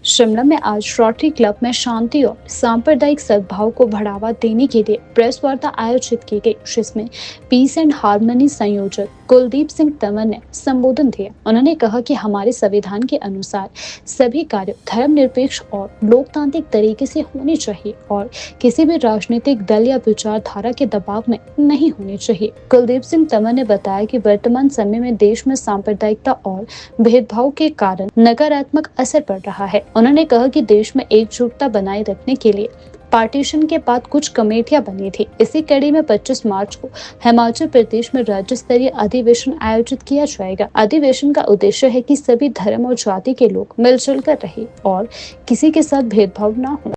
शिमला में आज rotary club में शांति और सांप्रदायिक सद्भाव को बढ़ावा देने के लिए प्रेस वार्ता आयोजित की गई, जिसमें पीस एंड हार्मनी संयोजक कुलदीप सिंह तंवर ने संबोधन दिया। उन्होंने कहा कि हमारे संविधान के अनुसार सभी कार्य धर्मनिरपेक्ष और लोकतांत्रिक तरीके से होने चाहिए और किसी भी राजनीतिक दल या विचारधारा के दबाव में नहीं होने चाहिए। कुलदीप सिंह तंवर ने बताया कि वर्तमान समय में देश में सांप्रदायिकता और भेदभाव के कारण नकारात्मक असर पड़ रहा है। उन्होंने कहा कि देश में एकजुटता बनाए रखने के लिए पार्टीशन के बाद कुछ कमेटियां बनी थी। इसी कड़ी में 25 मार्च को हिमाचल प्रदेश में राज्य स्तरीय अधिवेशन आयोजित किया जाएगा। अधिवेशन का उद्देश्य है कि सभी धर्म और जाति के लोग मिलजुल कर रहे और किसी के साथ भेदभाव न हो।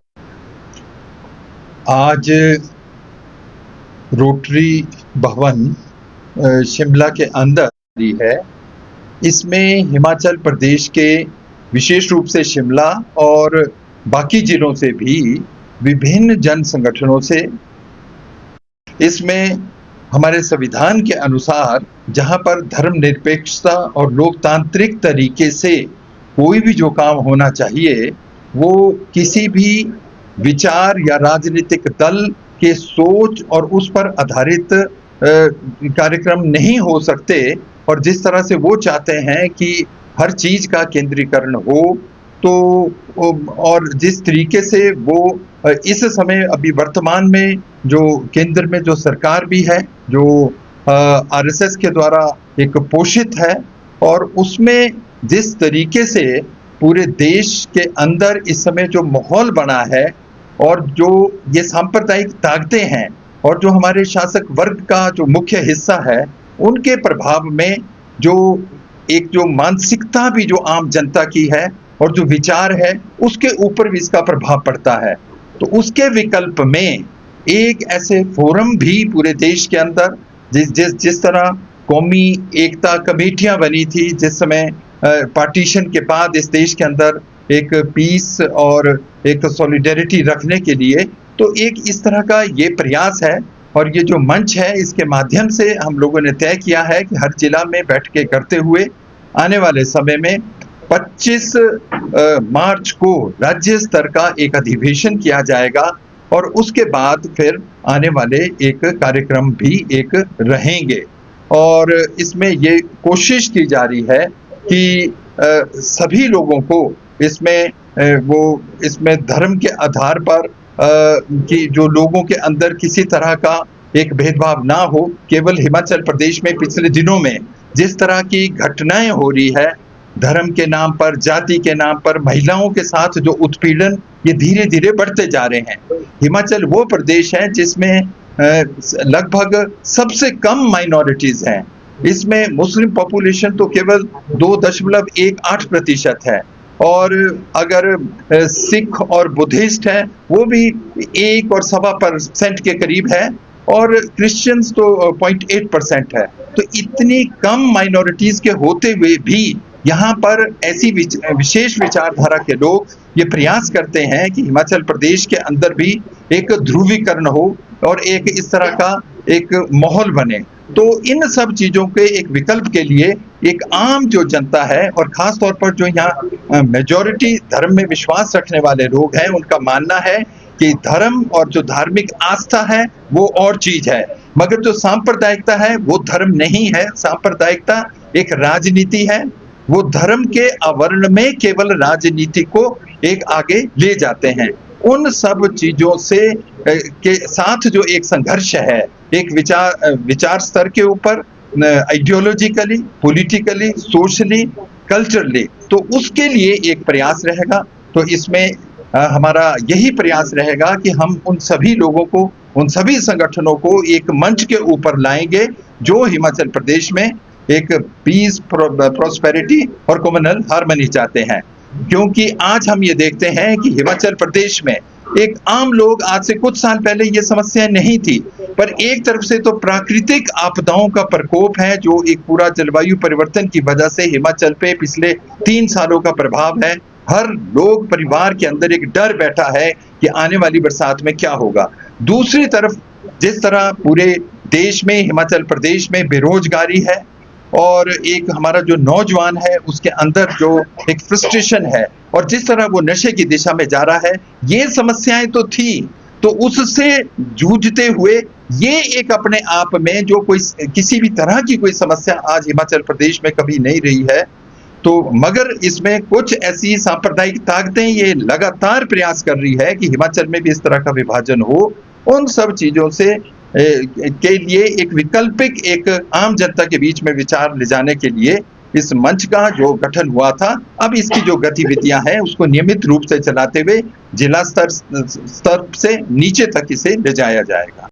आज रोटरी भवन शिमला के अंदर है। इसमें हिमाचल प्रदेश के विशेष रूप से शिमला और बाकी जिलों से भी विभिन्न जन संगठनों से, इसमें हमारे संविधान के अनुसार जहां पर धर्मनिरपेक्षता और लोकतांत्रिक तरीके से कोई भी जो काम होना चाहिए वो किसी भी विचार या राजनीतिक दल के सोच और उस पर आधारित कार्यक्रम नहीं हो सकते, और जिस तरह से वो चाहते हैं कि हर चीज का केंद्रीकरण हो, तो और जिस तरीके से वो इस समय अभी वर्तमान में जो केंद्र में जो सरकार भी है, जो आरएसएस के द्वारा एक पोषित है, और उसमें जिस तरीके से पूरे देश के अंदर इस समय जो माहौल बना है और जो ये सांप्रदायिक ताकतें हैं और जो हमारे शासक वर्ग का जो मुख्य हिस्सा है, उनके प्रभाव में जो मानसिकता भी जो आम जनता की है और जो विचार है उसके ऊपर भी इसका प्रभाव पड़ता है। तो उसके विकल्प में एक ऐसे फोरम भी पूरे देश के अंदर जिस तरह कौमी एकता कमेटियां बनी थी, जिस समय पार्टीशन के बाद इस देश के अंदर एक पीस और एक सॉलिडेरिटी रखने के लिए, तो एक इस तरह का ये प्रयास है। और ये जो मंच है इसके माध्यम से हम लोगों ने तय किया है कि हर जिला में बैठ के करते हुए आने वाले समय में 25 मार्च को राज्य स्तर का एक अधिवेशन किया जाएगा और उसके बाद फिर आने वाले एक कार्यक्रम भी एक रहेंगे। और इसमें ये कोशिश की जा रही है कि सभी लोगों को इसमें धर्म के आधार पर कि जो लोगों के अंदर किसी तरह का एक भेदभाव ना हो। केवल हिमाचल प्रदेश में पिछले दिनों में जिस तरह की घटनाएं हो रही है, धर्म के नाम पर, जाति के नाम पर महिलाओं के साथ जो उत्पीड़न ये धीरे धीरे बढ़ते जा रहे हैं। हिमाचल वो प्रदेश है जिसमें लगभग सबसे कम माइनॉरिटीज हैं। इसमें मुस्लिम पॉपुलेशन तो केवल 2.18% है, और अगर सिख और बुद्धिस्ट है वो भी 1.25% के करीब है, और क्रिश्चियंस तो 0.8% है। तो इतनी कम माइनॉरिटीज के होते हुए भी यहाँ पर ऐसी विशेष विचारधारा के लोग ये प्रयास करते हैं कि हिमाचल प्रदेश के अंदर भी एक ध्रुवीकरण हो और एक इस तरह का एक माहौल बने। तो इन सब चीजों के एक विकल्प के लिए एक आम जो जनता है, और खास तौर पर जो यहाँ मेजॉरिटी धर्म में विश्वास रखने वाले लोग हैं, उनका मानना है कि धर्म और जो धार्मिक आस्था है वो और चीज है, मगर जो सांप्रदायिकता है वो धर्म नहीं है। सांप्रदायिकता एक राजनीति है। वो धर्म के आवरण में केवल राजनीति को एक आगे ले जाते हैं। उन सब चीजों से के साथ जो एक संघर्ष है, एक विचार स्तर के ऊपर, आइडियोलॉजिकली, पॉलिटिकली, सोशली, कल्चरली, तो उसके लिए एक प्रयास रहेगा। तो इसमें हमारा यही प्रयास रहेगा कि हम उन सभी लोगों को, उन सभी संगठनों को एक मंच के ऊपर लाएंगे जो हिमाचल प्रदेश में एक पीस, प्रॉस्पेरिटी और कम्युनल हार्मनी चाहते हैं। क्योंकि आज हम ये देखते हैं कि हिमाचल प्रदेश में एक आम लोग, आज से कुछ साल पहले ये समस्या नहीं थी, पर एक तरफ से तो प्राकृतिक आपदाओं का प्रकोप है जो एक पूरा जलवायु परिवर्तन की वजह से हिमाचल पे पिछले 3 सालों का प्रभाव है। हर लोग परिवार के अंदर एक डर बैठा है कि आने वाली बरसात में क्या होगा। दूसरी तरफ जिस तरह पूरे देश में, हिमाचल प्रदेश में बेरोजगारी है और एक हमारा जो नौजवान है उसके अंदर जो एक फ्रस्ट्रेशन है, और जिस तरह वो नशे की दिशा में जा रहा है, ये समस्याएं तो थी, तो उससे जूझते हुए ये एक अपने आप में जो कोई किसी भी तरह की कोई समस्या आज हिमाचल प्रदेश में कभी नहीं रही है, तो मगर इसमें कुछ ऐसी सांप्रदायिक ताकतें ये लगातार प्रयास कर रही है कि हिमाचल में भी इस तरह का विभाजन हो। उन सब चीजों से के लिए एक वैकल्पिक, एक आम जनता के बीच में विचार ले जाने के लिए इस मंच का जो गठन हुआ था, अब इसकी जो गतिविधियां हैं उसको नियमित रूप से चलाते हुए जिला स्तर से नीचे तक इसे ले जाया जाएगा।